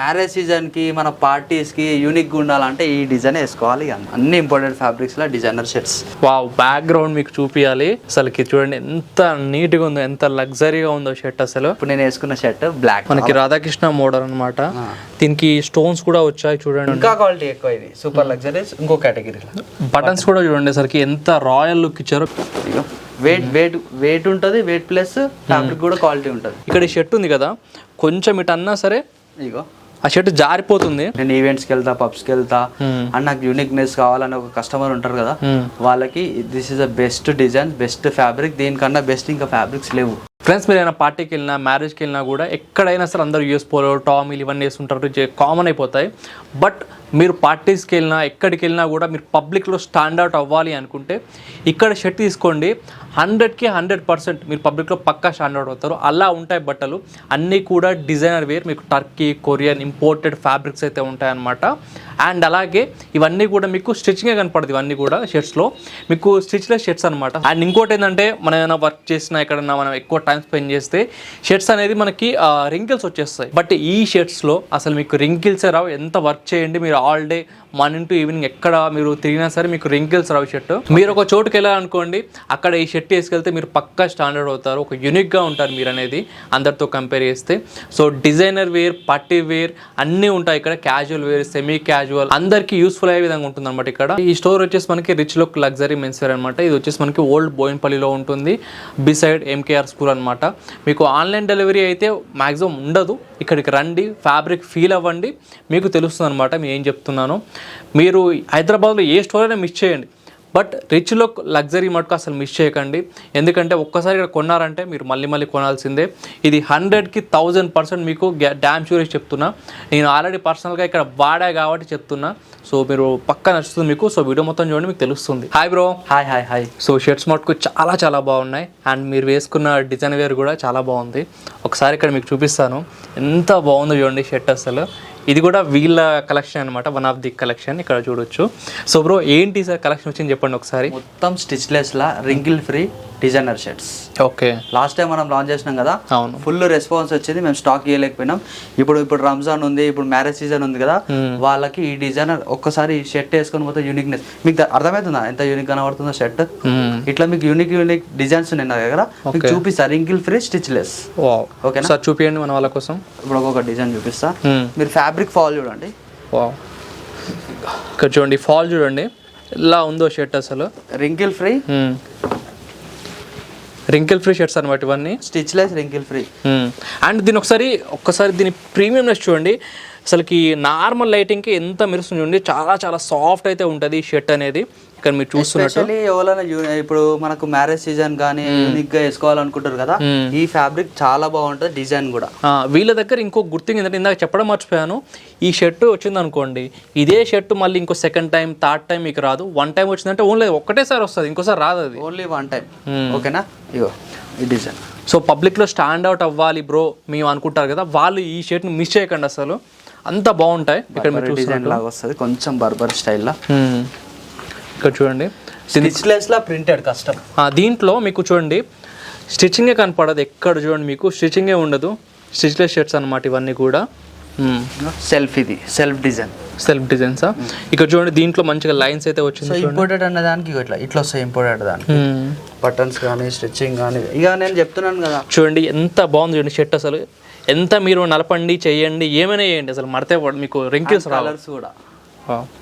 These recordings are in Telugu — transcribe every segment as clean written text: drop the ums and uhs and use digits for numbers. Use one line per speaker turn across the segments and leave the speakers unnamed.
మ్యారేజ్ సీజన్ కి మన పార్టీస్ కి యూనిక్ గా ఉండాలంటే ఈ డిజైన్ వేసుకోవాలి. అన్ని ఇంపార్టెంట్ ఫ్యాబ్రిక్స్ లో డిజైనర్ షర్ట్స్.
వావ్, బ్యాక్గ్రౌండ్ మీకు చూపియాలి. అసలుకి చూడండి ఎంత నీట్ గా ఉందో, ఎంత లగ్జరీగా ఉందో షర్ట్. అసలు
ఇప్పుడు నేను వేసుకున్న షర్ట్ బ్లాక్,
మనకి రాధాకృష్ణ మోడల్ అన్నమాట. దీనికి స్టోన్స్ కూడా వచ్చాయి చూడండి.
ఇంకా క్వాలిటీ ఎక్కువ, ఇది సూపర్ లగ్జరీస్ ఇంకో కేటగిరీ.
బటన్స్ కూడా చూడండి అసలుకి ఎంత రాయల్ లుక్ ఇచ్చారు.
వెయిట్ ఉంటుంది, వెయిట్ ప్లస్ ఫ్యాబ్రిక్ కూడా క్వాలిటీ ఉంటుంది.
ఇక్కడ ఈ షర్ట్ ఉంది కదా, కొంచెం ఇటు అన్నా సరే
ఇగో
ఆ షర్ట్ జారిపోతుంది.
నేను ఈవెంట్స్కి వెళ్తా, పబ్స్కి వెళ్తా అండ్ నాకు యూనిక్నెస్ కావాలని ఒక కస్టమర్ ఉంటారు కదా, వాళ్ళకి this is the best design, best fabric. దీనికన్నా బెస్ట్ ఇంకా ఫ్యాబ్రిక్స్ లేవు.
ఫ్రెండ్స్, మీరు ఏమైనా పార్టీకి వెళ్ళినా, మ్యారేజ్కి వెళ్ళినా కూడా ఎక్కడైనా సరే అందరూ యూఎస్ పోలో, టామీలు ఇవన్నీ వేస్తుంటారు, కామన్ అయిపోతాయి. బట్ మీరు పార్టీస్కి వెళ్ళినా, ఎక్కడికి వెళ్ళినా కూడా మీరు పబ్లిక్లో స్టాండర్డ్ అవ్వాలి అనుకుంటే ఇక్కడ షర్ట్ తీసుకోండి. 100కి 100% మీరు పబ్లిక్లో పక్కా స్టాండర్డ్ అవుతారు. అలా ఉంటాయి బట్టలు అన్నీ కూడా డిజైనర్ వేర్. మీకు టర్కీ, కొరియన్ ఇంపోర్టెడ్ ఫ్యాబ్రిక్స్ అయితే ఉంటాయన్నమాట. అండ్ అలాగే ఇవన్నీ కూడా మీకు స్టిచ్చింగే కనపడదు. ఇవన్నీ కూడా షర్ట్స్లో మీకు స్టిచ్లెస్ షర్ట్స్ అనమాట. అండ్ ఇంకోటి ఏంటంటే, మనం ఏమైనా వర్క్ చేసినా, ఎక్కడన్నా మనం ఎక్కువ టైం స్పెండ్ చేస్తే షర్ట్స్ అనేది మనకి రింకిల్స్ వచ్చేస్తాయి. బట్ ఈ షర్ట్స్లో అసలు మీకు రింకిల్సే రావు. ఎంత వర్క్ చేయండి మీరు, all day morning to evening ఎక్కడ మీరు తిరిగినా సరే మీకు రింకిల్స్ రావు. షర్ట్ మీరు ఒక చోటుకి వెళ్ళాలనుకోండి, అక్కడ ఈ షర్ట్ వేసుకెళ్తే మీరు పక్కా స్టాండర్డ్ అవుతారు, ఒక యూనిక్గా ఉంటారు మీరు అనేది అందరితో కంపేర్ చేస్తే. So designer wear, party wear అన్నీ ఉంటాయి ఇక్కడ. క్యాజువల్ వేర్, సెమీ క్యాజువల్, అందరికీ యూస్ఫుల్ అయ్యే విధంగా ఉంటుంది అనమాట. ఇక్కడ ఈ స్టోర్ వచ్చేసి మనకి rich look luxury men's wear అనమాట. ఇది వచ్చేసి మనకి ఓల్డ్ బోయిన్పల్లిలో ఉంటుంది, బిసైడ్ ఎంకేఆర్ స్కూల్ అనమాట. మీకు ఆన్లైన్ డెలివరీ అయితే మ్యాక్సిమం ఉండదు. ఇక్కడికి రండి, ఫ్యాబ్రిక్ ఫీల్ అవ్వండి, మీకు తెలుస్తుంది అనమాట నేను ఏం చెప్తున్నాను. మీరు హైదరాబాద్లో ఏ స్టోర్ అయినా మిస్ చేయండి, బట్ రిచ్ లుక్ లగ్జరీ మటుకు అసలు మిస్ చేయకండి. ఎందుకంటే ఒక్కసారి ఇక్కడ కొన్నారంటే మీరు మళ్ళీ మళ్ళీ కొనాల్సిందే. ఇది 100కి 1000% మీకు డ్యామ్ షూరిస్ చెప్తున్నా. నేను ఆల్రెడీ పర్సనల్గా ఇక్కడ వాడా కాబట్టి చెప్తున్నా. సో మీరు పక్కా నచ్చుతుంది మీకు. సో వీడియో మొత్తం చూడండి, మీకు తెలుస్తుంది. Hi bro.
Hi hi hi.
So shirts మటుకు చాలా బాగున్నాయి. అండ్ మీరు వేసుకున్న డిజైన్ వేర్ కూడా చాలా బాగుంది. ఒకసారి ఇక్కడ మీకు చూపిస్తాను, ఎంత బాగుందో చూడండి షర్ట్. అసలు ఇది కూడా వీళ్ళ కలెక్షన్ అనమాట, వన్ ఆఫ్ ది కలెక్షన్ ఇక్కడ చూడొచ్చు. సో బ్రో, ఏంటి సార్ కలెక్షన్ వచ్చింది చెప్పండి ఒకసారి.
మొత్తం స్టిచ్లెస్ లా wrinkle free designer shirts.
Okay,
last time మనం లాంచ్ చేసినాం కదా,
అవును,
ఫుల్ రెస్పాన్స్ వచ్చింది. మేము స్టాక్ ఇవ్వలేకపోయినాం. ఇప్పుడు రంజాన్ ఉంది, ఇప్పుడు మ్యారేజ్ సీజన్ ఉంది కదా, వాళ్ళకి ఈ డిజైనర్ ఒక్కసారి ఈ షర్ట్ వేసుకొని పోతే యూనిక్నెస్ మీకు అర్థమవుతుందా, ఎంత యూనిక్ కనబడుతుందో షర్ట్. ఇట్లా మీకు యూనిక్ డిజైన్స్ ఉన్నాయి నా దగ్గర, మీకు చూపిస్తా. Wrinkle free stitchless. ఓకేనా
సార్, చూపించండి మన వాళ్ళ కోసం.
ఇప్పుడు ఒక్కొక్క డిజైన్ చూపిస్తా. మీరు ఫ్యాబ్రిక్ ఫాల్ చూడండి.
ఇక్కడ చూడండి, ఫాల్ చూడండి ఇలా ఉందో షర్ట్. అసలు రింకిల్ ఫ్రీ షర్ట్స్ అనమాట ఇవన్నీ,
స్టిచ్లెస్ రింకిల్ ఫ్రీ.
అండ్ దీని ఒక్కసారి దీని ప్రీమియంనెస్ చూడండి. అసలుకి నార్మల్ లైటింగ్కి ఎంత మెరుస్తుంది చూడండి. చాలా సాఫ్ట్ అయితే ఉంటుంది ఈ షర్ట్ అనేది. ఇక్కడ మీరు చూస్తున్నట్టు
ఎవరైనా ఇప్పుడు మనకు మ్యారేజ్ సీజన్ కానీ యూనిక్ గా వేసుకోవాలనుకుంటారు కదా, ఈ ఫ్యాబ్రిక్ చాలా బాగుంటుంది. డిజైన్ కూడా
వీళ్ళ దగ్గర ఇంకో గుర్తింగ్ ఏంటంటే, ఇందాక చెప్పడం మర్చిపోయాను, ఈ షర్ట్ వచ్చింది అనుకోండి, ఇదే షర్ట్ మళ్ళీ ఇంకో సెకండ్ టైం, థర్డ్ టైం మీకు రాదు. వన్ టైం వచ్చిందంటే ఓన్లీ ఒక్కటేసారి వస్తుంది, ఇంకోసారి రాదు. అది
ఓన్లీ వన్ టైం. ఓకేనా, ఇగో ఈ డిజైన్.
సో పబ్లిక్లో స్టాండ్ అవుట్ అవ్వాలి బ్రో మేము అనుకుంటారు కదా, వాళ్ళు ఈ షర్ట్ని మిస్ చేయకండి. అసలు అంత బాగుంటాయి. ఇక్కడ మీరు
డిజైన్ లాగా వస్తుంది, కొంచెం బర్బర్ స్టైల్లో.
ఇక్కడ చూడండి,
స్టిచ్లెస్ లా ప్రింటెడ్ కస్టమ్.
దీంట్లో మీకు చూడండి స్టిచ్చింగే కనపడదు, ఎక్కడ చూడండి మీకు స్టిచ్చింగే ఉండదు. స్టిచ్లెస్ షర్ట్స్ అనమాట ఇవన్నీ కూడా.
సెల్ఫ్ డిజైన్సా.
ఇక్కడ చూడండి, దీంట్లో మంచిగా లైన్స్ అయితే వచ్చింది.
ఇంపోర్టెడ్ అనే దానికి ఇట్లా వస్తాయి. ఇంపోర్టెడ్ దానికి బటన్స్ కానీ స్టిచ్చింగ్ కానీ, ఇక నేను చెప్తున్నాను కదా,
చూడండి ఎంత బాగుంది చూడండి షర్ట్. అసలు ఎంత మీరు నలపండి, చేయండి, ఏమైనా చేయండి, అసలు మడితే మీకు రింకిల్స్.
కలర్స్ కూడా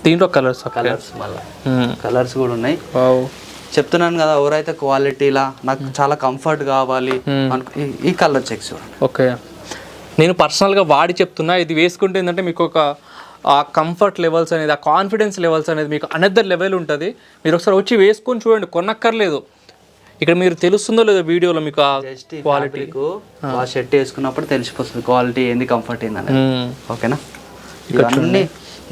దీంట్లో కలర్స్
కూడా ఉన్నాయి. చెప్తున్నాను కదా, ఎవరైతే క్వాలిటీలా నాకు చాలా కంఫర్ట్ కావాలి ఈ కలర్ చెక్స్.
ఓకే, నేను పర్సనల్గా వాడి చెప్తున్నా, ఇది వేసుకుంటే ఏంటంటే మీకు ఒక ఆ కంఫర్ట్ లెవెల్స్ అనేది, ఆ కాన్ఫిడెన్స్ లెవెల్స్ అనేది మీకు అనదర్ లెవెల్ ఉంటుంది. మీరు ఒకసారి వచ్చి వేసుకొని చూడండి, కొనక్కర్లేదు. ఇక్కడ మీరు తెలుస్తుందో లేదో వీడియోలో మీకు ఆ క్వాలిటీ
షర్ట్ వేసుకున్నప్పుడు తెలిసిపోతుంది క్వాలిటీ ఏంది, కంఫర్ట్ ఏంది అనేది. ఓకేనా,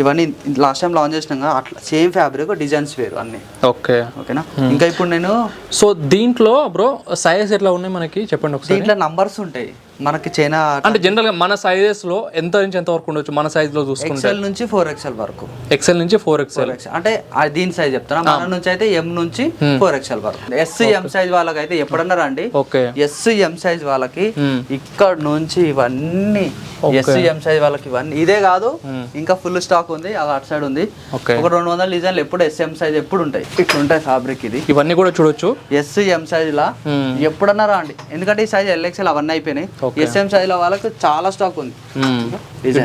ఇవన్నీ లాస్ట్ టైం లాంచ్ చేసినాం కదా, అట్లా సేమ్ ఫ్యాబ్రిక్, డిజైన్స్ వేరు అన్ని. ఓకేనా, ఇంకా ఇప్పుడు నేను
సో దీంట్లో బ్రో సైజ్ ఎట్లా ఉన్నాయి మనకి చెప్పండి ఒకసారి.
దీంట్లో నంబర్స్ ఉంటాయి, మనకి చైనా
అంటే జనరల్ గా మన సైజెస్ లో ఎంత నుంచి ఎంత వరకు ఉండొచ్చు? మన సైజ్ లో చూసుకుంటే
ఎక్సెల్ నుంచి 4XL వరకు.
ఎక్సెల్ నుంచి 4XL
అంటే దీని సైజ్ చెప్తాను. మన నుంచి అయితే M నుంచి 4XL వరకు. S M సైజ్ వాళ్ళకి అయితే ఎప్పుడన్నా రండి.
ఓకే.
S M సైజ్ వాళ్ళకి ఇక్కడ నుంచి ఇవన్నీ S M సైజ్ వాళ్ళకి ఇవన్నీ ఇదే కాదు, ఇంకా ఫుల్ స్టాక్ ఉంది. అటు సైడ్ ఉంది ఒక 200 డిజైన్లు ఎప్పుడు SM సైజ్ ఎప్పుడు ఉంటాయి. ఇట్లా ఉంటాయి ఫ్యాబ్రిక్. ఇది
ఇవన్నీ కూడా చూడొచ్చు.
S M సైజ్ లా ఎప్పుడన్నా రండి, ఎందుకంటే ఈ సైజ్ LXL అవన్నీ అయిపోయినాయి. SM సైజ్ లో వాళ్ళకి చాలా స్టాక్ ఉంది.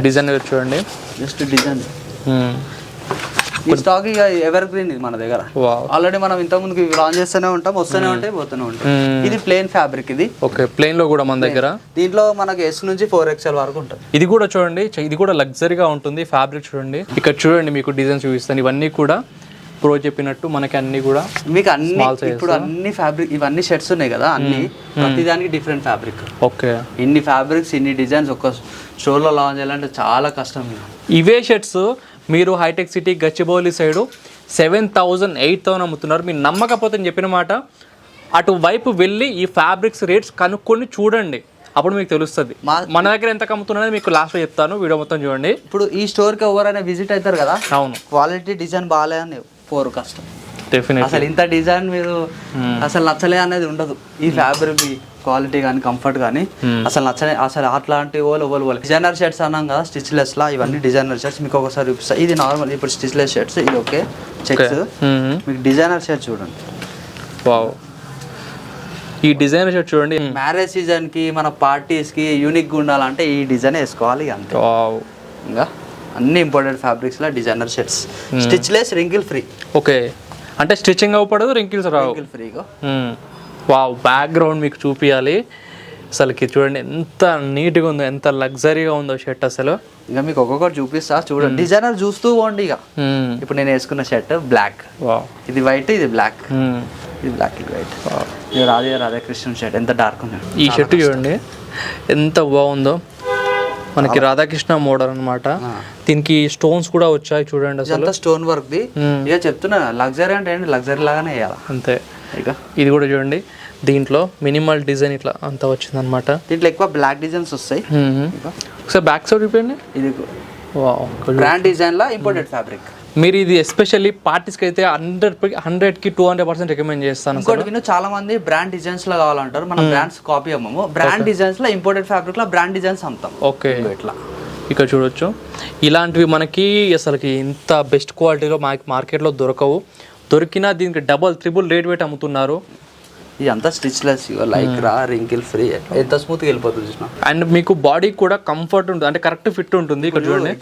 డిజైన్ చూడండి,
జస్ట్ డిజైన్. ఈ స్టాక్ ఇక ఎవర్ గ్రీన్ ఇది మన దగ్గర. ఆల్రెడీ మనం ఇంత ముందుకు లాంచ్ చేస్తూనే ఉంటాం, వస్తూనే ఉంటాయి, పోతూనే ఉంటాయి. ఇది ప్లెయిన్ ఫ్యాబ్రిక్. ఇది
ఓకే. ప్లెయిన్ లో కూడా మన దగ్గర
దీంట్లో మనకి S నుంచి 4XL వరకు ఉంటుంది.
ఇది కూడా చూడండి, ఇది కూడా లగ్జరీగా ఉంటుంది. ఫ్యాబ్రిక్ చూడండి, ఇక్కడ చూడండి మీకు డిజైన్ చూపిస్తాను. ఇవన్నీ కూడా ప్రో చెప్పినట్టు మనకి అన్ని కూడా
మీకు అన్ని ఇప్పుడు అన్ని ఫ్యాబ్రిక్ ఇవన్నీ షర్ట్స్ ఉన్నాయి కదా, అన్ని ప్రతిదానికి డిఫరెంట్ ఫ్యాబ్రిక్.
ఓకే.
ఇన్ని ఫ్యాబ్రిక్స్ ఇన్ని డిజైన్స్ ఒక స్టోర్లో లాంచ్ చేయాలంటే చాలా కష్టం.
ఇవే షర్ట్స్ మీరు హైటెక్ సిటీ గచ్చిబౌలి సైడు 7,000 8,000 అమ్ముతున్నారు. మీరు నమ్మకపోతే నేను చెప్పిన మాట అటువైపు వెళ్ళి ఈ ఫ్యాబ్రిక్స్ రేట్స్ కనుక్కొని చూడండి, అప్పుడు మీకు తెలుస్తుంది. మన దగ్గర ఎంత అమ్ముతున్నది మీకు లాస్ట్లో చెప్తాను, వీడియో మొత్తం చూడండి.
ఇప్పుడు ఈ స్టోర్కి ఎవరైనా విజిట్ అవుతారు కదా,
అవును,
క్వాలిటీ డిజైన్ బాగాలే అని పోరు కష్టం.
డెఫినెట్.
అసలు ఇంత డిజైన్ మీరు అసలు నచ్చలే అనేది ఉండదు. ఈ ఫ్యాబ్రిక్ క్వాలిటీ కానీ కంఫర్ట్ కానీ అసలు నచ్చలే. అసలు అట్లాంటి ఓలు డిజైనర్ షర్ట్స్ అన్నాం కదా, స్టిచ్లెస్ లా ఇవన్నీ డిజైనర్ షర్ట్స్. మీకు ఒకసారి చూపిస్తా. ఇది నార్మల్ ఇప్పుడు స్టిచ్లెస్ షర్ట్స్. ఇది ఓకే చెక్స్. మీకు డిజైనర్ షర్ట్ చూడండి.
వావ్, ఈ డిజైనర్ షర్ట్ చూడండి.
మ్యారేజ్ సీజన్ కి మన పార్టీస్ కి యూనిక్ గా ఉండాలంటే ఈ డిజైన్ వేసుకోవాలి అంతే. ఇంకా అన్ని ఇంపార్టెంట్ ఫ్యాబ్రిక్స్ లా designer shirts, stitchless, wrinkle free.
Okay, అంటే స్టిచ్చింగ్ అవ్వపడదు, రింకిల్స్ రావు,
రింకిల్ ఫ్రీగా.
వావ్, బ్యాక్గ్రౌండ్ మీకు చూపించాలి. అసలుకి చూడండి ఎంత నీట్గా ఉందో, ఎంత లగ్జరీగా ఉందో షర్ట్. అసలు
ఇంకా మీకు ఒక్కొక్కటి చూపిస్తా చూడండి. డిజైనర్ చూస్తూ పోండి. ఇక ఇప్పుడు నేను వేసుకున్న షర్ట్ బ్లాక్, ఇది వైట్, ఇది బ్లాక్, ఇది బ్లాక్, ఇది వైట్. ఇది రాధాకృష్ణ షర్ట్. ఎంత డార్క్ ఉంది
ఈ షర్ట్ చూడండి, ఎంత బాగుందో. మనకి రాధాకృష్ణ మోడల్ అన్నమాట. దీనికి స్టోన్స్ కూడా వచ్చాయి చూడండి. అసలు
స్టోన్ వర్క్ ది. ఇక చెప్తున్నా లగ్జరీ అంటే ఏంటి, లగ్జరీ లాగానే వేయాలి
అంతే. ఇక ఇది కూడా చూడండి, దీంట్లో మినిమల్ డిజైన్ ఇట్లా అంతా వచ్చింది అనమాట.
దీంట్లో ఎక్కువ బ్లాక్ డిజైన్స్ వస్తాయి.
ఒకసారి బ్యాక్ సైడ్ చూపించండి. ఇది
బ్రాండ్ డిజైన్ లా ఇంపోర్టెడ్ ఫ్యాబ్రిక్.
మీరు ఇది ఎస్పెషల్లీ పార్టీస్కి అయితే 100కి 200% రికమెండ్ చేస్తాను.
ఇంకోటి విను, చాలా మంది బ్రాండ్ డిజైన్స్ లో కావాలంటారు. మనం బ్రాండ్స్ కాపీ అమ్మము. బ్రాండ్ డిజైన్స్ లో ఇంపోర్టెడ్ ఫ్యాబ్రిక్ లో బ్రాండ్ డిజైన్స్ అమ్ముతాం.
ఓకే,
ఇట్లా
ఇక్కడ చూడొచ్చు. ఇలాంటివి మనకి అసలుకి ఇంత బెస్ట్ క్వాలిటీలో మార్కెట్లో దొరకవు. దొరికినా దీనికి డబల్ ట్రిపుల్ రేట్ పెట్టి అమ్ముతున్నారు.
ఇదంతా స్టిచ్లెస్, లైక్ రా, రింకిల్ ఫ్రీ, ఎంత స్మూత్ గా వెళ్ళిపోతుంది చూసిన.
అండ్ మీకు బాడీ కూడా కంఫర్ట్ ఉంటుంది, అంటే కరెక్ట్ ఫిట్ ఉంటుంది. ఇక్కడ చూడండి,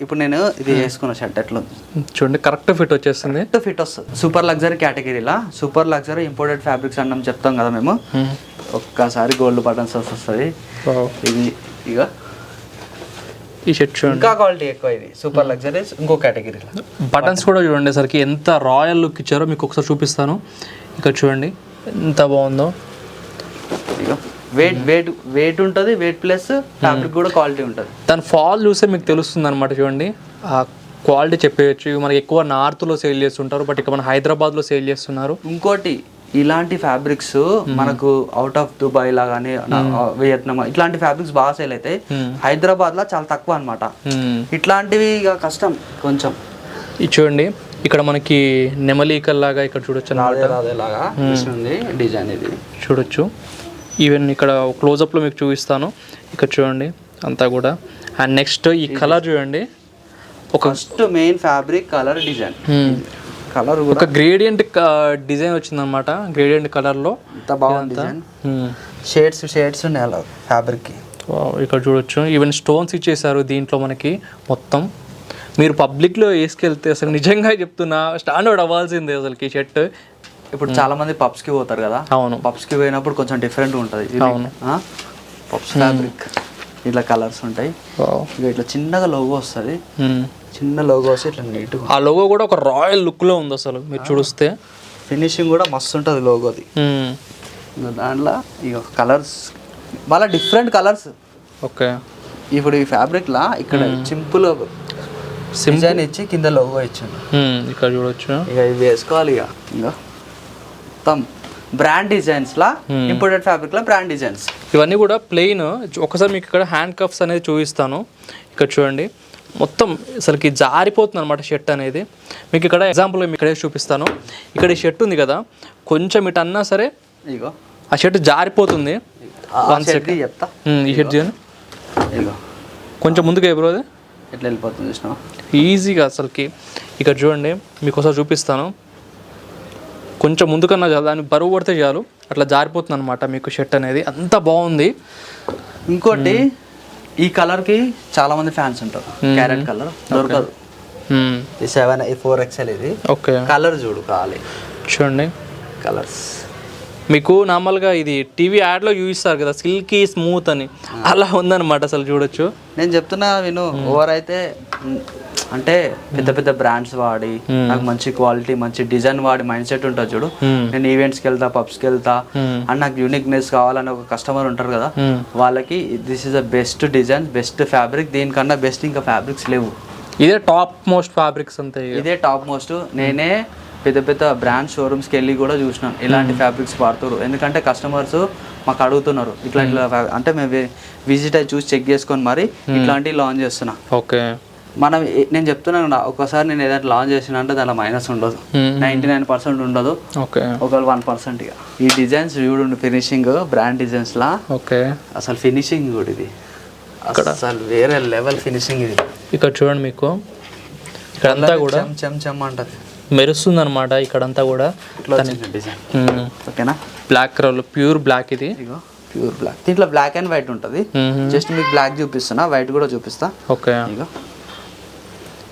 ఇప్పుడు నేను ఇది వేసుకున్న షర్ట్ ఎట్లా
చూడండి, కరెక్ట్ ఫిట్ వచ్చేస్తుంది.
కరెక్ట్ ఫిట్ వస్తుంది. సూపర్ లగ్జరీ కేటగిరీలా. సూపర్ లగ్జరీ ఇంపోర్టెడ్ ఫ్యాబ్రిక్స్ అన్నాం చెప్తాం కదా మేము. ఒక్కసారి గోల్డ్ బటన్స్ వస్తుంది. ఇది ఇక
ఈ షర్ట్ చూడండి,
ఇంకా క్వాలిటీ ఎక్కువ. ఇది సూపర్ లగ్జరీ ఇంకో కేటగిరీ.
బటన్స్ కూడా చూడండి సరికి ఎంత రాయల్ లుక్ ఇచ్చారో మీకు ఒకసారి చూపిస్తాను. ఇక్కడ చూడండి ఎంత బాగుందో.
వెయిట్ ఉంటుంది, వెయిట్ ప్లస్ ఫ్యాబ్రిక్ కూడా క్వాలిటీ ఉంటుంది.
దాని ఫాల్ చూస్తే మీకు తెలుస్తుంది అనమాట. చూడండి ఆ క్వాలిటీ చెప్పేయచ్చు. మనకి ఎక్కువ నార్త్లో సేల్ చేస్తుంటారు, బట్ ఇక్కడ మన హైదరాబాద్లో సేల్ చేస్తున్నారు.
ఇంకోటి ఇలాంటి ఫ్యాబ్రిక్స్ మనకు అవుట్ ఆఫ్ దుబాయ్ లా కానీ వియత్నాం ఇట్లాంటి ఫ్యాబ్రిక్స్ బాగా సేల్ అవుతాయి. హైదరాబాద్ లో చాలా తక్కువ అనమాట. ఇట్లాంటివి ఇక కష్టం కొంచెం.
ఇది చూడండి, ఇక్కడ మనకి నెమలీకల్లాగా ఇక్కడ చూడొచ్చు
డిజైన్. ఇది
చూడొచ్చు. ఈవెన్ ఇక్కడ క్లోజప్లో మీకు చూపిస్తాను. ఇక్కడ చూడండి అంతా కూడా. అండ్ నెక్స్ట్ ఈ కలర్ చూడండి,
ఒక first main fabric colour design. Colour
ఒక గ్రేడియంట్ డిజైన్ వచ్చిందనమాట. గ్రేడియంట్ కలర్లో
ఎంత బాగుంది డిజైన్. షేడ్స్ ఉన్నాయి అలా ఫ్యాబ్రిక్కి.
ఇక్కడ చూడొచ్చు. ఈవెన్ స్టోన్స్ ఇచ్చేసారు దీంట్లో మనకి మొత్తం. మీరు పబ్లిక్లో వేసుకెళ్తే అసలు నిజంగా చెప్తున్నా స్టాండర్డ్ అవ్వాల్సిందే అసలుకి ఈ షర్ట్.
ఇప్పుడు చాలా మంది పబ్స్కి పోతారు కదా.
అవును,
పబ్స్కి పోయినప్పుడు కొంచెం డిఫరెంట్ ఉంటుంది. అవును, పబ్స్ ఫ్యాబ్రిక్ ఇట్లా కలర్స్ ఉంటాయి. ఇట్లా చిన్నగా లోగో వస్తుంది. చిన్న లోగో వస్తే ఇట్లా నీట్గా.
ఆ లోగో కూడా ఒక రాయల్ లుక్లో ఉంది అసలు. మీరు చూస్తే
ఫినిషింగ్ కూడా మస్తు ఉంటుంది లోగోది. దాంట్లో ఇక కలర్స్ మళ్ళీ డిఫరెంట్ కలర్స్.
ఓకే,
ఇప్పుడు ఈ ఫ్యాబ్రిక్లా ఇక్కడ సింపుల్ డిజైన్ ఇచ్చి కింద లోగో ఇచ్చాను.
ఇక్కడ చూడొచ్చు.
ఇక ఇవి వేసుకోవాలి. ఇక మొత్తం బ్రాండ్ డిజైన్స్ లా ఇంపోర్టెడ్ ఫ్యాబ్రిక్ లా బ్రాండ్ డిజైన్స్.
ఇవన్నీ కూడా ప్లెయిన్. ఒకసారి మీకు ఇక్కడ హ్యాండ్ కఫ్స్ అనేది చూపిస్తాను. ఇక్కడ చూడండి మొత్తం అసలుకి జారిపోతుంది అనమాట షర్ట్ అనేది. మీకు ఇక్కడ ఎగ్జాంపుల్ మీకు ఇక్కడే చూపిస్తాను. ఇక్కడ ఈ షర్ట్ ఉంది కదా, కొంచెం ఇటు అన్నా సరే
ఇగో
ఆ షర్ట్ జారిపోతుంది.
చెప్తా
ఈ షర్ట్ చేయండి,
ఇగో
కొంచెం ముందుకు ఎప్పుడు అది
ఎట్లా వెళ్ళిపోతుంది చూసినా
ఈజీగా అసలుకి. ఇక్కడ చూడండి మీకు ఒకసారి చూపిస్తాను. కొంచెం ముందుకన్నా చాలు, దాన్ని బరువు పడితే చాలు అట్లా జారిపోతుంది అనమాట మీకు షర్ట్ అనేది. అంత బాగుంది.
ఇంకోటి ఈ కలర్ కి చాలా మంది ఫ్యాన్స్ ఉంటారు. క్యారెట్ కలర్ దొరకదు. 4XL ఇది.
ఓకే,
కలర్ చూడు కావాలి
చూడండి
కలర్స్.
మీకు నార్మల్గా ఇది టీవీ యాడ్లో చూపిస్తారు కదా సిల్కీ స్మూత్ అని, అలా ఉందన్నమాట. అసలు చూడొచ్చు.
నేను చెప్తున్నా విను, ఓవర్ అయితే అంటే పెద్ద పెద్ద బ్రాండ్స్ వాడి నాకు మంచి క్వాలిటీ మంచి డిజైన్ వాడి మైండ్ సెట్ ఉంటుంది చూడు. నేను ఈవెంట్స్కి వెళ్తా, పబ్స్కి వెళ్తా అండ్ నాకు యూనిక్నెస్ కావాలని ఒక కస్టమర్ ఉంటారు కదా, వాళ్ళకి this is the best design, best fabric. దీనికన్నా బెస్ట్ ఇంకా ఫ్యాబ్రిక్స్ లేవు.
ఇదే టాప్ మోస్ట్ ఫ్యాబ్రిక్స్ అంతే, ఇదే
టాప్ మోస్ట్. నేనే పెద్ద పెద్ద బ్రాండ్ షోరూమ్స్కి వెళ్ళి కూడా చూసినాను ఇలాంటి ఫ్యాబ్రిక్స్ వాడుతారు. ఎందుకంటే కస్టమర్స్ మాకు అడుగుతున్నారు ఇట్లా ఇట్లా అంటే మేము విజిట్ అయ్యి చూసి చెక్ చేసుకొని మరి ఇట్లాంటివి లాంచ్ చేస్తున్నా.
ఓకే,
మనం నేను చెప్తున్నాను ఒకసారి నేను ఏదైనా లాంచ్ చేసిన అంటే దానిలో మైనస్ ఉండదు, 99% ఉండదు.
ఓకే,
ఒకవేళ 1% ఇక. ఈ డిజైన్స్ చూడండి ఫినిషింగ్, బ్రాండ్ డిజైన్స్ లా.
ఓకే,
అసలు ఫినిషింగ్ కూడా ఇది అసలు వేరే లెవెల్ ఫినిషింగ్ ఇది.
ఇక్కడ చూడండి మీకు ఇక్కడంతా కూడా
చెమ్ అంటది,
మెరుస్తుంది అనమాట. ఇక్కడంతా కూడా
డిజైన్. ఓకేనా,
బ్లాక్ కలర్ ప్యూర్ బ్లాక్. ఇది
ఇగో ప్యూర్ బ్లాక్. దీంట్లో బ్లాక్ అండ్ వైట్ ఉంటుంది. జస్ట్ మీకు బ్లాక్ చూపిస్తున్నా, వైట్ కూడా చూపిస్తా.
ఓకే, ఇగో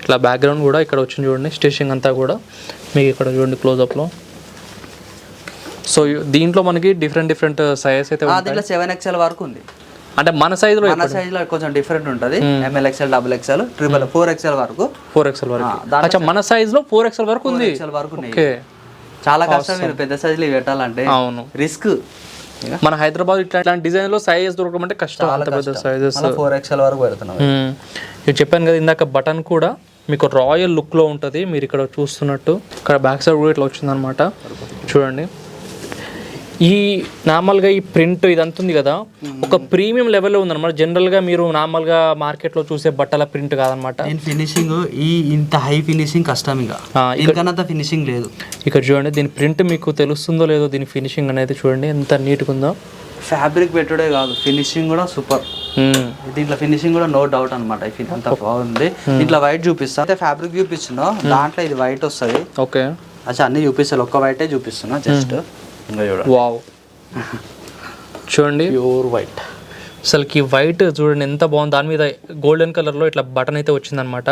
ఇట్లా బ్యాక్గ్రౌండ్ కూడా ఇక్కడ వచ్చింది చూడండి. స్టిచింగ్ అంతా కూడా మీకు ఇక్కడ చూడండి క్లోజ్అప్లో. సో దీంట్లో మనకి డిఫరెంట్ సైజెస్ అయితే
దీంట్లో 7XL వరకు ఉంది.
అంటే మన సైజులో
కొంచెం డిఫరెంట్ ఉంటుంది. MLXL, XXL, 4XL వరకు.
4XL వరకు. అచ్చా, మన సైజులో 4XL వరకు ఉంది.
ఓకే, చాలా కష్టం మీరు పెద్ద సైజులు పెట్టాలంటే.
అవును,
రిస్క్.
మన హైదరాబాద్ ఇట్లాంటి డిజైన్ లో సైజెస్ దొరకడం అంటే కష్టం. అంత పెద్ద సైజెస్
4XL వరకు పెడుతున్నాం.
నేను చెప్పాను కదా ఇందాక, బటన్ కూడా మీకు రాయల్ లుక్ లో ఉంటుంది. మీరు ఇక్కడ చూస్తున్నట్టు ఇక్కడ బ్యాక్ సైడ్ కూడా ఇట్లా వచ్చిందనమాట. చూడండి, ఈ నార్మల్గా ఈ ప్రింట్ ఇదంతా ఉంది కదా, ఒక ప్రీమియం లెవెల్లో ఉందన్నమాట. జనరల్గా మీరు నార్మల్గా మార్కెట్లో చూసే బట్టల ప్రింట్ కాదనమాట.
ఫినిషింగ్ ఇంత హై ఫినిషింగ్ కష్టం, ఇక ఫినిషింగ్ లేదు.
ఇక్కడ చూడండి దీని ప్రింట్ మీకు తెలుస్తుందో లేదో, దీని ఫినిషింగ్ అనేది చూడండి ఎంత నీట్గా ఉందో.
ఫ్యాబ్రిక్ పెట్టుడే కాదు, ఫినిషింగ్ కూడా సూపర్. దీంట్లో ఫినిషింగ్ కూడా నో డౌట్ అనమాట. అంత బాగుంది. దీంట్లో వైట్ చూపిస్తా, అంటే ఫ్యాబ్రిక్ చూపిస్తున్నా, దాంట్లో ఇది వైట్ వస్తుంది.
ఓకే,
అచ్చా అన్ని చూపిస్తాను, ఒక్క వైటే చూపిస్తున్నా జస్ట్.
వావ్, చూడండి
ప్యూర్ వైట్.
అసలుకి వైట్ చూడండి ఎంత బాగుంది. దాని మీద గోల్డెన్ కలర్లో ఇట్లా బటన్ అయితే వచ్చిందనమాట.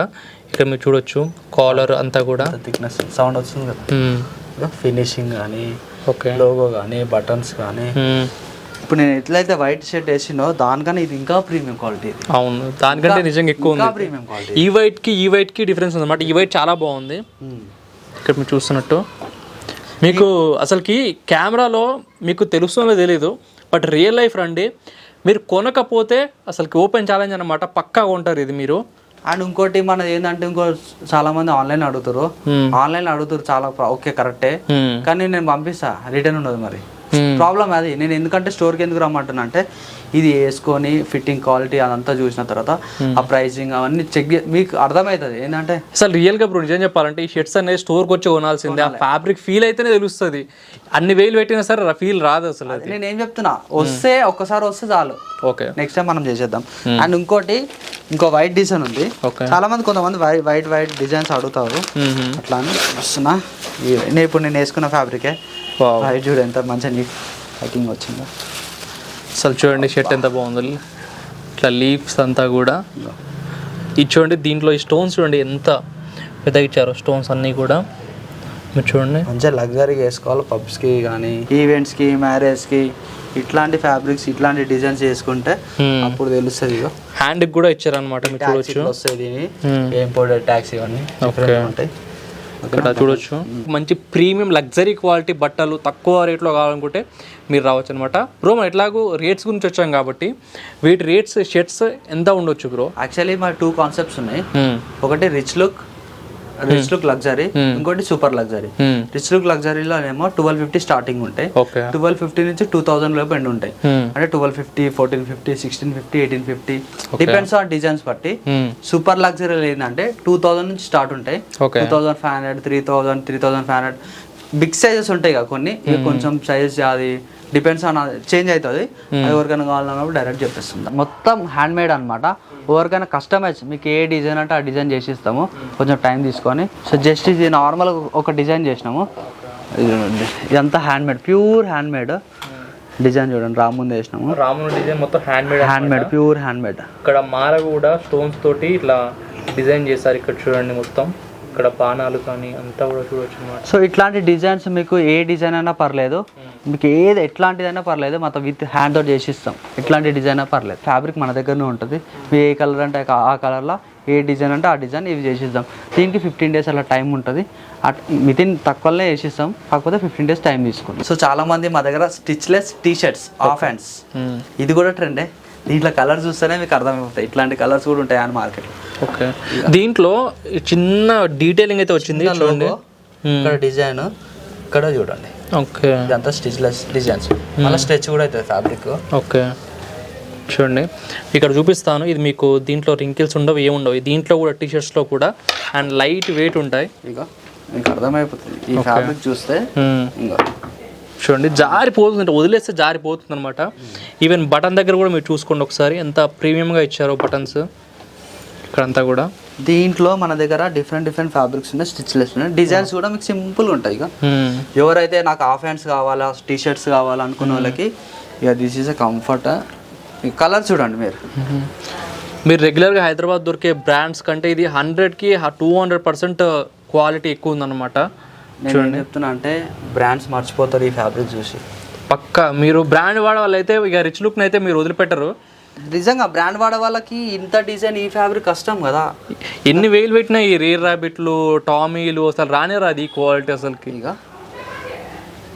ఇక్కడ మీరు చూడొచ్చు కాలర్ అంతా కూడా
థిక్నెస్ సౌండ్ వస్తుంది కదా. ఫినిషింగ్ కానీ, ఓకే, లోగో కానీ, బటన్స్ కానీ. ఇప్పుడు నేను ఎట్లయితే వైట్ షర్ట్ వేసినో దానికన్నా ఇది ఇంకా ప్రీమియం క్వాలిటీ.
అవును, దానికంటే నిజంగా ఎక్కువ ఉంది
ప్రీమియం క్వాలిటీ.
ఈ వైట్ కి డిఫరెన్స్ ఉందన్నమాట. ఈ వైట్ చాలా బాగుంది. ఇక్కడ మీరు చూస్తున్నట్టు మీకు అసలుకి కెమెరాలో మీకు తెలుస్తుందో తెలీదు, బట్ రియల్ లైఫ్ రండి, మీరు కొనకపోతే అసలుకి ఓపెన్ ఛాలెంజ్ అనమాట. పక్కాగా ఉంటారు ఇది మీరు.
అండ్ ఇంకోటి మనది ఏంటంటే, చాలా మంది ఆన్లైన్ అడుగుతారు చాలా. ఓకే కరెక్టే, కానీ నేను పంపిస్తా, రిటర్న్ ఉండదు. మరి ప్రాబ్లం అది. నేను ఎందుకంటే స్టోర్కి ఎందుకు రమ్మంటున్నా అంటే, ఇది వేసుకొని ఫిట్టింగ్ క్వాలిటీ అదంతా చూసిన తర్వాత ఆ ప్రైసింగ్ అవన్నీ చెక్ మీకు అర్థమవుతుంది. ఏంటంటే
అసలు రియల్గా ఇప్పుడు నిజం చెప్పాలంటే ఈ షర్ట్స్ అనేది స్టోర్కి వచ్చి కొనాల్సిందే. ఆ ఫ్యాబ్రిక్ ఫీల్ అయితేనే తెలుస్తుంది. అన్ని వేలు పెట్టినా సరే ఫీల్ రాదు అసలు.
నేను ఏం చెప్తున్నా, ఒక్కసారి వస్తే చాలు.
ఓకే,
నెక్స్ట్ టైం మనం చేసేద్దాం. అండ్ ఇంకో వైట్ డిజైన్ ఉంది. చాలా మంది కొంతమంది వైట్ డిజైన్స్ అడుగుతారు. అట్లా అని వస్తున్నా. ఇప్పుడు నేను వేసుకున్న ఫ్యాబ్రికే వైట్. చూడు ఎంత మంచిగా నీట్ ప్యాకింగ్ వచ్చిందో.
అసలు చూడండి షర్ట్ ఎంత బాగుంది. ఇట్లా లీవ్స్ అంతా కూడా ఇది చూడండి. దీంట్లో ఈ స్టోన్స్ చూడండి ఎంత పెద్దగా ఇచ్చారు. స్టోన్స్ అన్నీ కూడా మీరు చూడండి
మంచిగా లగ్జరీగా వేసుకోవాలి. పబ్స్కి కానీ, ఈవెంట్స్కి, మ్యారేజ్కి ఇట్లాంటి ఫ్యాబ్రిక్స్, ఇట్లాంటి డిజైన్స్ వేసుకుంటే అప్పుడు తెలుస్తుంది.
హ్యాండ్కి కూడా ఇచ్చారనమాట. మీరు చూడొచ్చు
వస్తుంది ఇంపోర్టెడ్ ట్యాక్స్ ఇవన్నీ ఉంటాయి.
ఇక్కడ చూడొచ్చు మంచి ప్రీమియం లగ్జరీ క్వాలిటీ బట్టలు తక్కువ రేట్లో కావాలనుకుంటే మీరు రావచ్చు అనమాట. బ్రో మనం ఎట్లాగో రేట్స్ గురించి వచ్చాం కాబట్టి వీటి రేట్స్ షర్ట్స్ ఎంత ఉండొచ్చు బ్రో?
యాక్చువల్లీ మా 2 కాన్సెప్ట్స్ ఉన్నాయి. ఒకటి rich look rich look luxury, ఇంకోటి సూపర్ లగ్జరీ. రిచ్ లుక్ లగ్జరీలో ఏమో 1250 స్టార్టింగ్ ఉంటాయి, 1250 నుంచి 2000 లోపు ఎండ్ ఉంటాయి. అంటే 1250, 1450, 1650, 1850 డిపెండ్స్ ఆన్ డిజైన్స్ బట్టి. సూపర్ లగ్జరీలో ఏంటంటే 2000 నుంచి స్టార్ట్ ఉంటాయి, 2500, 3000, 3500. బిగ్ సైజెస్ ఉంటాయి కదా కొన్ని, కొంచెం సైజ్ అది డిపెండ్స్ ఆన్ చేంజ్ అవుతుంది. ఎవరికైనా కావాలన్నప్పుడు డైరెక్ట్ చెప్పేస్తుంది. మొత్తం హ్యాండ్ మేడ్ అనమాట. ఎవరికైనా కస్టమైజ్ మీకు ఏ డిజైన్ అంటే ఆ డిజైన్ చేసి ఇస్తాము కొంచెం టైం తీసుకొని. సో జస్ట్ ఇది నార్మల్ ఒక డిజైన్ చేసినాము. ఇదంతా hand made, pure hand made design. చూడండి రాముందు వేసినాము,
రాముని డిజైన్ మొత్తం hand made,
pure hand made.
ఇక్కడ మాల కూడా స్టోన్స్ తోటి ఇట్లా డిజైన్ చేస్తారు. ఇక్కడ చూడండి మొత్తం ఇక్కడ బాణాలు కానీ అంతా కూడా చూడొచ్చు అన్నమాట.
సో ఇట్లాంటి డిజైన్స్ మీకు ఏ డిజైన్ అయినా పర్లేదు, మీకు ఏది ఎట్లాంటిదైనా పర్లేదు, మొత్తం విత్ హ్యాండ్ తోటి చేసిస్తాం. ఎట్లాంటి డిజైన్ అయినా పర్లేదు, ఫ్యాబ్రిక్ మన దగ్గరనే ఉంటుంది. మీరు ఏ కలర్ అంటే ఆ కలర్లో, ఏ డిజైన్ అంటే ఆ డిజైన్ ఇవి చేసిస్తాం. దీనికి 15 days అలా టైం ఉంటుంది. వితిన్ తక్కువనే వేసిస్తాం, కాకపోతే 15 days టైం తీసుకుంటాం. సో చాలా మంది మా దగ్గర stitchless T shirts, half hands, ఇది కూడా ట్రెండే. దీంట్లో కలర్ చూస్తేనే మీకు అర్థమైపోతాయి, ఇట్లాంటి కలర్స్ కూడా ఉంటాయి అని మార్కెట్లో.
ఓకే, దీంట్లో చిన్న డీటెయిలింగ్ అయితే వచ్చింది చూడండి.
ఇక్కడ డిజైన్ ఇక్కడ చూడండి.
ఓకే,
ఇదంతా స్టిచ్లెస్ డిజైన్స్, మళ్ళీ స్ట్రెచ్ కూడా అవుతుంది ఫ్యాబ్రిక్.
ఓకే చూడండి ఇక్కడ చూపిస్తాను. ఇది మీకు దీంట్లో రింకిల్స్ ఉండవు, ఏముండవు. దీంట్లో కూడా టీ షర్ట్స్లో కూడా అండ్ లైట్ వెయిట్ ఉంటాయి.
ఇక మీకు అర్థమైపోతుంది ఈ ఫ్యాబ్రిక్ చూస్తే. ఇంకా
చూడండి జారిపోతుంది, వదిలేస్తే జారిపోతుంది అనమాట. ఈవెన్ బటన్ దగ్గర కూడా మీరు చూసుకోండి ఒకసారి, ఎంత ప్రీమియంగా ఇచ్చారో బటన్స్ ఇక్కడంతా కూడా.
దీంట్లో మన దగ్గర డిఫరెంట్ ఫ్యాబ్రిక్స్ ఉన్నాయి, స్టిచ్లెస్ ఉన్నాయి. డిజైన్స్ కూడా మీకు సింపుల్గా ఉంటాయి. ఇక ఎవరైతే నాకు హాఫ్ హ్యాండ్స్ కావాలా, టీ షర్ట్స్ కావాలా అనుకున్న వాళ్ళకి ఇక this is a comfort. Colour చూడండి
మీరు రెగ్యులర్గా హైదరాబాద్ దొరికే బ్రాండ్స్ కంటే ఇది 100కి 200% క్వాలిటీ ఎక్కువ ఉందన్నమాట.
చూడండి చెప్తున్నా అంటే బ్రాండ్స్ మర్చిపోతారు ఈ ఫ్యాబ్రిక్ చూసి.
పక్కా మీరు బ్రాండ్ వాడే వాళ్ళైతే ఇక రిచ్ లుక్ని అయితే మీరు వదిలిపెట్టరు.
నిజంగా బ్రాండ్ వాడే వాళ్ళకి ఇంత డిజైన్ ఈ ఫ్యాబ్రిక్ కష్టం కదా.
ఎన్ని వేలు పెట్టినా ఈ రేర్ ర్యాబిట్లు, టామీలు అసలు రానే రాదు ఈ క్వాలిటీ అసలుకి. ఇక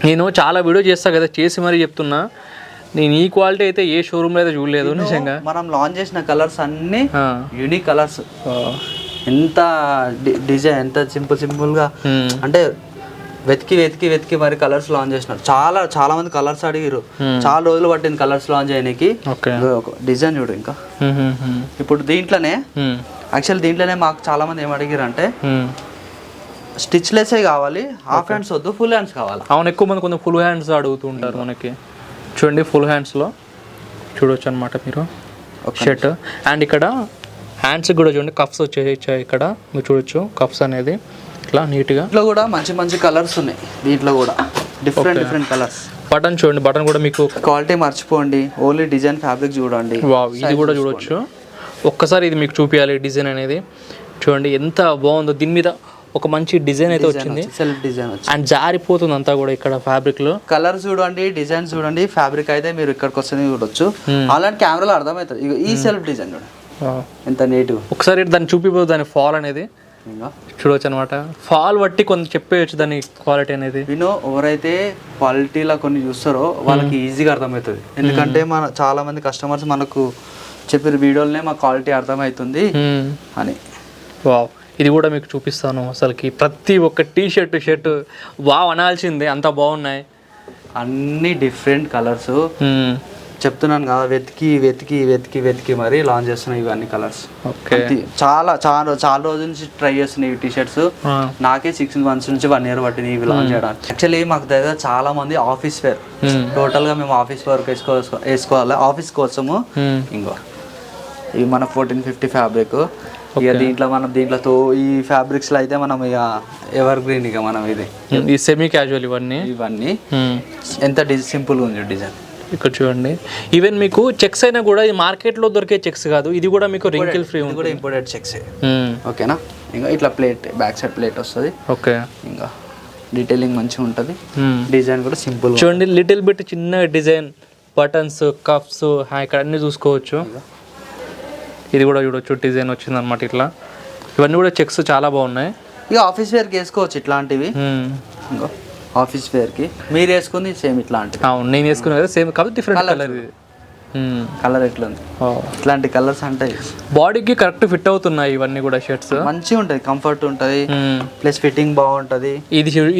నేను చాలా వీడియో చేస్తాను కదా, చేసి మరీ చెప్తున్నా, నేను ఈ క్వాలిటీ అయితే ఏ షోరూమ్లో అయితే చూడలేదు నిజంగా.
మనం లాంచ్ చేసిన కలర్స్ అన్నీ యూనిక్ కలర్స్. ఎంత డిజైన్, ఎంత సింపుల్గా అంటే వెతికి మరి కలర్స్ లాంచ్ చేసినారు. చాలా మంది కలర్స్ అడిగారు, చాలా రోజులు పట్టింది కలర్స్ లాంచ్ చేయడానికి. డిజైన్ చూడు. ఇంకా ఇప్పుడు దీంట్లోనే దీంట్లోనే మాకు చాలా మంది ఏం అడిగారు అంటే స్టిచ్లెస్ కావాలి, హాఫ్ హ్యాండ్స్ వద్దు, ఫుల్ హ్యాండ్స్ కావాలి.
అవును, ఎక్కువ మంది కొంచెం ఫుల్ హ్యాండ్స్ అడుగుతూ ఉంటారు మనకి. చూడండి ఫుల్ హ్యాండ్స్లో చూడవచ్చు అనమాట మీరు షర్ట్. అండ్ ఇక్కడ హ్యాండ్స్ కూడా చూడండి కఫ్స్ వచ్చేసాయి. ఇక్కడ మీరు చూడొచ్చు కఫ్స్ అనేది ఇట్లా నీట్గా.
ఇట్లా కూడా మంచి కలర్స్ ఉన్నాయి. దీంట్లో కూడా డిఫరెంట్ కలర్స్.
బటన్ చూడండి, బటన్ కూడా మీకు
క్వాలిటీ మర్చిపోండి, ఓన్లీ డిజైన్ ఫ్యాబ్రిక్ చూడండి.
వావ్, ఇది కూడా చూడొచ్చు. ఒక్కసారి ఇది మీకు చూపించాలి డిజైన్ అనేది. చూడండి ఎంత బాగుందో, దీని మీద ఒక మంచి డిజైన్ అయితే వచ్చింది,
సెల్ఫ్ డిజైన్
అండ్ జారిపోతుంది అంతా కూడా. ఇక్కడ ఫ్యాబ్రిక్ లో
కలర్ చూడండి, డిజైన్ చూడండి, ఫ్యాబ్రిక్ అయితే మీరు ఇక్కడికి వస్తే చూడొచ్చు. అలాంటి కెమెరాలో అర్థమవుతుంది. ఈ సెల్ఫ్ డిజైన్ చూడండి ఎంత నీట్.
ఒకసారి దాన్ని చూపిపోదు, దాని ఫాల్ అనేది చూడవచ్చు అనమాట. ఫాల్ బట్టి కొంచెం చెప్పేయచ్చు దాని క్వాలిటీ అనేది.
ఎవరైతే క్వాలిటీలో కొన్ని చూస్తారో వాళ్ళకి ఈజీగా అర్థమవుతుంది. ఎందుకంటే మన చాలా మంది కస్టమర్స్ మనకు చెప్పిన వీడియోలనే మా క్వాలిటీ అర్థమవుతుంది అని.
వావ్, ఇది కూడా మీకు చూపిస్తాను. అసలుకి ప్రతి ఒక్క టీ షర్ట్ వావ్ అనాల్సిందే, అంత బాగున్నాయి.
అన్ని డిఫరెంట్ కలర్స్ చెప్తున్నాను కదా, వెతికి మరి లాంచ్ చేస్తున్నాయి ఇవన్నీ కలర్స్. చాలా రోజుల నుంచి ట్రై చేస్తున్నాయి ఈ టీ షర్ట్స్. నాకే 6 months నుంచి 1 year పట్టింది ఇవి లాంచ్ చేయడానికి. యాక్చువల్లీ మాకు దగ్గర చాలా మంది ఆఫీస్ వేర్, టోటల్ గా మేము ఆఫీస్ వర్క్ వేసుకోవాలి ఆఫీస్ కోసము. ఇంకో ఇవి మన 1450 ఫ్యాబ్రిక్. ఇక దీంట్లో ఈ ఫ్యాబ్రిక్స్ లో అయితే మనం ఇక ఎవర్ గ్రీన్. ఇక మనం ఇది
సెమీ క్యాజువల్ ఇవన్నీ
ఎంత సింపుల్ గా ఉంది డిజైన్.
ఇక్కడ చూడండి, ఈవెన్ మీకు చెక్స్ అయినా కూడా ఇది మార్కెట్లో దొరికే చెక్స్ కాదు, ఇది కూడా మీకు రింకిల్ ఫ్రీ ఉంది.
కూడా ఇంపోర్టెడ్ చెక్స్. ఓకేనా. ఇంకా ఇట్లా ప్లేట్, బ్యాక్ సైడ్ ప్లేట్ వస్తుంది.
ఓకే,
ఇంకా డీటెయిలింగ్ మంచిగా ఉంటుంది. డిజైన్ కూడా సింపుల్
చూడండి, లిటిల్ బిట్ చిన్న డిజైన్, బటన్స్, కఫ్స్ ఇక్కడ అన్ని చూసుకోవచ్చు. ఇది కూడా చూడొచ్చు, డిజైన్ వచ్చింది అనమాట ఇట్లా. ఇవన్నీ కూడా చెక్స్ చాలా బాగున్నాయి.
ఇక ఆఫీస్ వేర్కి వేసుకోవచ్చు ఇట్లాంటివి. ఇంకా ఆఫీస్ వేర్కి మీరు వేసుకుంది సేమ్ ఇట్లాంటివి.
అవును, నేను వేసుకున్నా కదా సేమ్, కాబట్టి డిఫరెంట్ కలర్.
కలర్ ఎట్లుంది, ఇట్లాంటి కలర్స్ అంటే
బాడీకి కరెక్ట్ ఫిట్ అవుతున్నాయి ఇవన్నీ కూడా షర్ట్స్.
మంచిగా ఉంటుంది, కంఫర్ట్ ఉంటుంది, ప్లస్ ఫిట్టింగ్ బాగుంటుంది.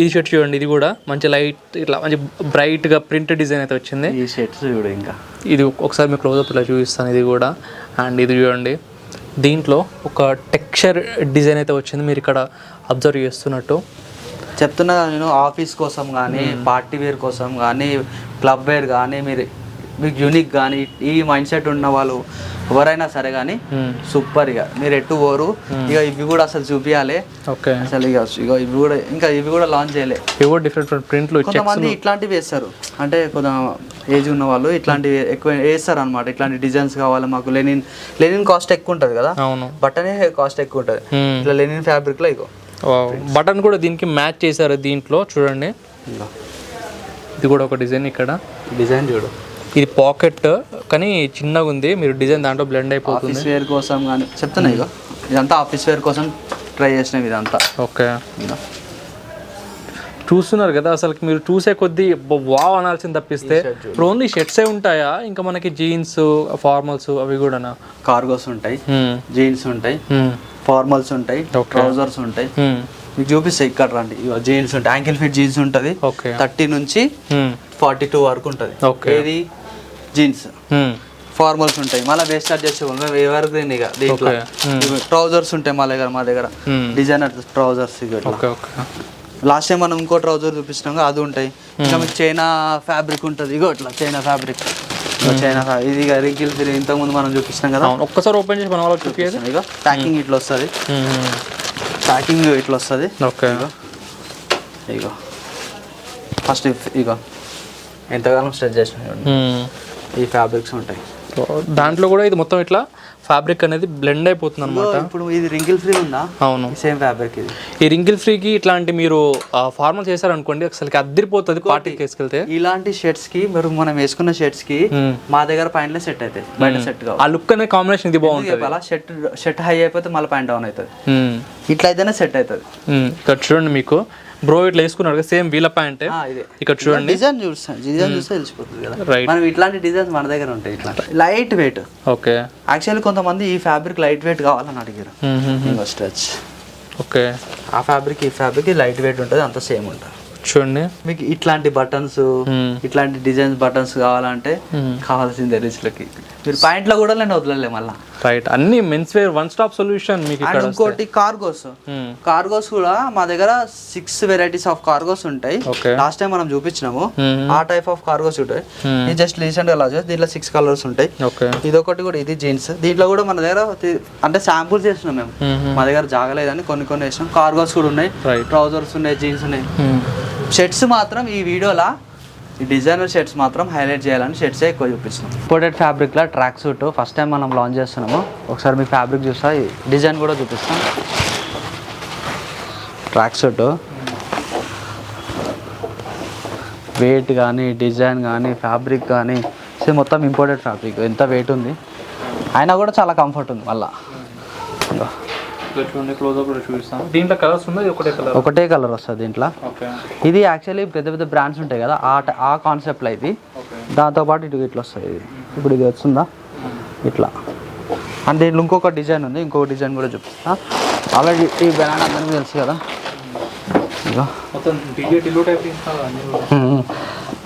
ఈ షర్ట్ చూడండి, ఇది కూడా మంచి లైట్ ఇట్లా మంచి బ్రైట్ గా ప్రింట్ డిజైన్ అయితే వచ్చింది.
ఈ షర్ట్స్ చూడు, ఇంకా
ఇది ఒకసారి మీకు క్లోజప్ ఇలా చూపిస్తాను. ఇది కూడా అండ్ ఇది చూడండి, దీంట్లో ఒక టెక్స్చర్ డిజైన్ అయితే వచ్చింది, మీరు ఇక్కడ అబ్జర్వ్ చేస్తున్నట్టు.
చెప్తున్నా నేను, ఆఫీస్ కోసం కానీ, పార్టీ వేర్ కోసం కానీ, క్లబ్ వేర్ కానీ, మీకు యూనిక్ కానీ ఈ మైండ్ సెట్ ఉన్న వాళ్ళు ఎవరైనా సరే కానీ సూపర్. ఇక మీరు ఎట్టు పోరు. ఇక ఇవి కూడా అసలు చూపించాలి.
ఓకే,
అసలు ఇవి కూడా లాంచ్ చేయలే.
ఇవి కూడా డిఫరెంట్ ప్రింట్లు.
కొంతమంది ఇట్లాంటివి వేస్తారు, అంటే కొంత ఏజ్ ఉన్న వాళ్ళు ఇట్లాంటివి ఎక్కువ వేస్తారు అనమాట. ఇట్లాంటి డిజైన్స్ కావాలి మాకు. లెనిన్ కాస్ట్ ఎక్కువ ఉంటుంది కదా,
అవును,
బట్టనే కాస్ట్ ఎక్కువ ఉంటుంది. ఇట్లా లెనిన్ ఫ్యాబ్రిక్లో ఇగో
బటన్ కూడా దీనికి మ్యాచ్ చేశారు దీంట్లో. చూడండి, ఇది కూడా ఒక డిజైన్. ఇక్కడ
డిజైన్ చూడు,
ఇది పాకెట్ కానీ చిన్నగా ఉంది, మీరు డిజైన్ దాంట్లో బ్లెండ్ అయిపోతుంది.
ఆఫీస్ వేర్ కోసం కానీ చెప్తున్నా. ఇక ఇదంతా ఆఫీస్ వేర్ కోసం ట్రై చేసినవి ఇదంతా.
ఓకే, చూస్తున్నారు కదా, అసలు మీరు చూసే కొద్దీ వావ్ అనాల్సింది తప్పిస్తే ఇప్పుడు ఓన్లీ షర్ట్సే ఉంటాయా? ఇంకా మనకి జీన్స్, ఫార్మల్స్ అవి కూడా
కార్గోస్ ఉంటాయి, జీన్స్ ఉంటాయి, ఫార్మల్స్ ఉంటాయి, ట్రౌజర్స్ ఉంటాయి. మీకు చూపిస్తాయి ఇక్కడ రండి. జీన్స్ ఉంటాయి, యాంకిల్ ఫిట్ జీన్స్ ఉంటుంది, 30 నుంచి 42 వరకు ఉంటుంది. ఏది జీన్స్. ఫార్మల్స్ ఉంటాయి, మళ్ళీ వేస్ట్ చార్జ్ చేసుకోవాలి ఎవరికి. ఇక దీంట్లో ట్రౌజర్స్ ఉంటాయి మా దగ్గర డిజైనర్ ట్రౌజర్స్. లాస్ట్ టైం మనం ఇంకో ట్రౌజర్ చూపిస్తున్నాం, అది ఉంటాయి. ఇంకా మీకు చైనా ఫ్యాబ్రిక్ ఉంటుంది. ఇగో ఇట్లా చైనా ఫ్యాబ్రిక్, ఇది రింకిల్ ఫ్రీ ఇంతకుముందు మనం చూపిస్తాం కదా.
ఒక్కసారి ఓపెన్ చేసి మన వాళ్ళకి చూపించేది.
ఇక ప్యాకింగ్ ఇట్లా వస్తుంది, ప్యాకింగ్ ఇట్లా వస్తుంది.
ఓకే,
ఇగో ఫస్ట్ ఇగో ఎంతగానో స్ట్రెచ్ చేసిన ఈ ఫ్యాబ్రిక్స్ ఉంటాయి.
దాంట్లో కూడా ఇది మొత్తం ఇట్లా ఫ్యాబ్రిక్ అనేది బ్లెండ్ అయిపోతుంది అనమాట.
ఇప్పుడు ఇది రింకిల్ ఫ్రీ ఉందా?
అవును,
సేమ్ ఫ్యాబ్రిక్ ఇది.
ఈ రింకిల్ ఫ్రీకి ఇట్లాంటి మీరు ఫార్మల్ చేశారనుకోండి, అసలు అద్దరిపోతుంది పార్టీకి వేసుకెళ్తే.
ఇలాంటి షర్ట్స్ కి మనం వేసుకున్న షర్ట్స్ కి మా దగ్గర ప్యాంట్లే సెట్ అవుతాయి, బయట సెట్ కావాలి.
ఆ లుక్ అనే కాంబినేషన్ ఇది బాగుంటుంది.
అలా షర్ట్ హై అయిపోతే మళ్ళీ ప్యాంట్ డౌన్ అవుతుంది, ఇట్లా అయితేనే సెట్ అవుతుంది.
ఇక్కడ చూడండి, మీకు బ్రో ఇట్లా వేసుకున్నాడు కదా, సేమ్ వీళ్ళ ప్యాంట్. ఇక్కడ చూడండి,
డిజైన్ చూస్తే తెలిసిపోతుంది కదా. మనం ఇట్లాంటి డిజైన్స్ మన దగ్గర ఉంటాయి. ఇట్లా లైట్ వెయిట్.
ఓకే,
యాక్చువల్లీ కొంతమంది ఈ ఫ్యాబ్రిక్ లైట్ వెయిట్ కావాలని అడిగారు. స్ట్రెచ్.
ఓకే,
ఆ ఫ్యాబ్రిక్ ఈ ఫ్యాబ్రిక్ లైట్ వెయిట్ ఉంటుంది, అంత సేమ్ ఉంటుంది.
చూడండి,
మీకు ఇట్లాంటి బటన్స్, ఇట్లాంటి డిజైన్స్ బటన్స్ కావాలంటే కావాల్సిందే రిచ్లకి. మీరు పాయింట్లో కూడా నేను వదలలే మళ్ళీ.
రైట్, అన్ని men's wear one stop solution మీకు.
ఇంకోటి కార్గోస్ కూడా మా దగ్గర 6 వెరైటీస్ ఆఫ్ కార్గోస్ ఉంటాయి. లాస్ట్ టైం మనం చూపించినాము, ఆ టైప్ ఆఫ్ కార్గోస్ ఉంటాయి. ఇది జస్ట్ రీసెంట్ గా లాంచ్, దీంట్లో 6 కలర్స్ ఉంటాయి. ఇదొకటి కూడా, ఇది జీన్స్. దీంట్లో కూడా మన దగ్గర అంటే శాంపుల్స్ చేస్తున్నాం మేము, మా దగ్గర జాగలేదని కొన్ని వేసినాం. కార్గోస్ కూడా ఉన్నాయి, ట్రౌజర్స్ ఉన్నాయి, జీన్స్ ఉన్నాయి. షర్ట్స్ మాత్రం ఈ వీడియోలా ఈ డిజైనర్ షర్ట్స్ మాత్రం హైలైట్ చేయాలని షర్ట్సే ఎక్కువ చూపిస్తున్నాం. ఇంపోర్టెడ్ ఫ్యాబ్రిక్లో ట్రాక్ సూట్ ఫస్ట్ టైం మనం లాంచ్ చేస్తున్నాము. ఒకసారి మీకు ఫ్యాబ్రిక్ చూస్తా, డిజైన్ కూడా చూపిస్తాం. ట్రాక్ సూట్ వెయిట్ కానీ, డిజైన్ కానీ, ఫ్యాబ్రిక్ కానీ మొత్తం ఇంపోర్టెడ్ ఫ్యాబ్రిక్. ఎంత వెయిట్ ఉంది అయినా కూడా చాలా కంఫర్ట్ ఉంది. మళ్ళీ
దీంట్లో కలర్స్ ఉన్నాయి,
ఒకటే కలర్ వస్తుంది దీంట్లో. ఇది యాక్చువల్లీ పెద్ద పెద్ద బ్రాండ్స్ ఉంటాయి కదా, ఆ కాన్సెప్ట్లో ఇది. దాంతోపాటు ఇట్లా వస్తుంది. ఇప్పుడు ఇది వస్తుందా ఇట్లా. అండ్ దీంట్లో ఇంకొక డిజైన్ ఉంది, ఇంకొక డిజైన్ కూడా చూపిస్తా. ఆల్రెడీ ఈ బ్రాండ్ అందరికీ తెలుసు కదా.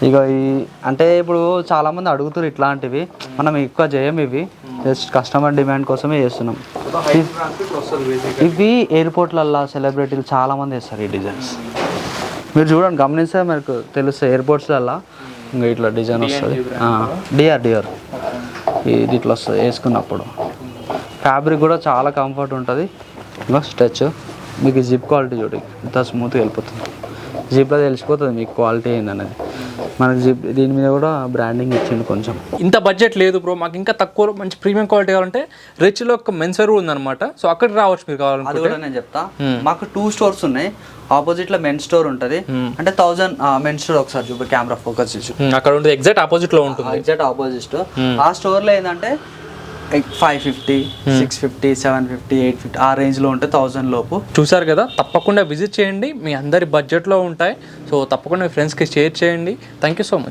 ఇక ఈ అంటే ఇప్పుడు చాలామంది అడుగుతారు ఇట్లాంటివి, మనం ఎక్కువ చేయం. ఇవి జస్ట్ కస్టమర్ డిమాండ్ కోసమే చేస్తున్నాం. ఇవి ఎయిర్పోర్ట్లల్లో సెలబ్రిటీలు చాలామంది వేస్తారు ఈ డిజైన్స్. మీరు చూడండి, గమనిస్తే మనకు తెలుస్తుంది. ఎయిర్పోర్ట్స్లల్లో ఇంకా ఇట్లా డిజైన్ వస్తుంది. డిఆర్ ఇది ఇట్లా వస్తుంది వేసుకున్నప్పుడు. ఫ్యాబ్రిక్ కూడా చాలా కంఫర్ట్ ఉంటుంది. ఇంకా స్ట్రెచ్ మీకు జిప్ క్వాలిటీ చూడండి ఎంత స్మూత్గా వెళ్ళిపోతుంది. జిప్లో తెలిసిపోతుంది మీకు క్వాలిటీ ఏందనేది. మనకి జిప్ దీని మీద కూడా బ్రాండింగ్ ఇచ్చింది కొంచెం.
ఇంత బడ్జెట్ లేదు బ్రో, మాకు ఇంకా తక్కువ మంచి ప్రీమియం క్వాలిటీ కావాలంటే రిచ్లో ఒక మెన్స్ వేర్ ఉందన్నమాట. సో అక్కడికి రావచ్చు మీరు కావాలంటే.
అది కూడా నేను చెప్తా. మాకు 2 స్టోర్స్ ఉన్నాయి. ఆపోజిట్ లో మెన్ స్టోర్ ఉంటుంది, అంటే 1000 మెన్ స్టోర్. ఒకసారి చూపి కెమెరా ఫోకస్ చేసి,
అక్కడ ఉంటుంది ఎగ్జాక్ట్ ఆపోజిట్ లో ఉంటుంది.
Exact opposite. ఆ స్టోర్ లో ఏంటంటే 550, 650, 750, 850 ఆ రేంజ్లో ఉంటే 1000 లోపు.
చూసారు కదా, తప్పకుండా విజిట్ చేయండి. మీ అందరి బడ్జెట్లో ఉంటాయి. సో తప్పకుండా మీ ఫ్రెండ్స్కి షేర్ చేయండి. Thank you so much.